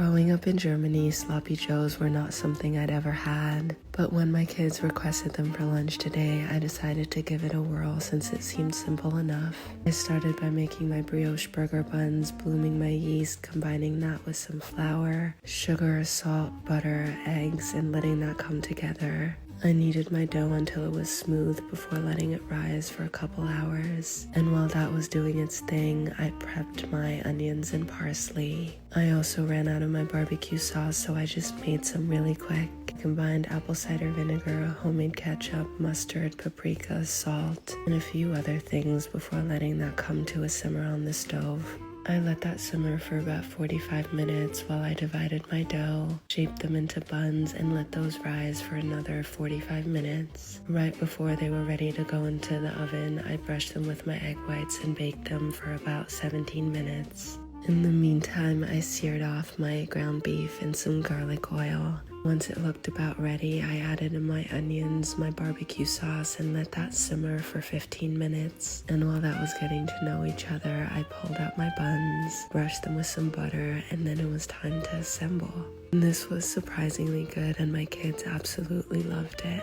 Growing up in Germany, sloppy joes were not something I'd ever had, but when my kids requested them for lunch today, I decided to give it a whirl since it seemed simple enough. I started by making my brioche burger buns, blooming my yeast, combining that with some flour, sugar, salt, butter, eggs, and letting that come together. I kneaded my dough until it was smooth before letting it rise for a couple hours, and while that was doing its thing, I prepped my onions and parsley. I also ran out of my barbecue sauce, so I just made some really quick. I combined apple cider vinegar, homemade ketchup, mustard, paprika, salt, and a few other things before letting that come to a simmer on the stove. I let that simmer for about 45 minutes while I divided my dough, shaped them into buns, and let those rise for another 45 minutes. Right before they were ready to go into the oven, I brushed them with my egg whites and baked them for about 17 minutes. In the meantime, I seared off my ground beef in some garlic oil. Once it looked about ready, I added in my onions, my barbecue sauce, and let that simmer for 15 minutes. And while that was getting to know each other, I pulled out my buns, brushed them with some butter, and then it was time to assemble. And this was surprisingly good, and my kids absolutely loved it.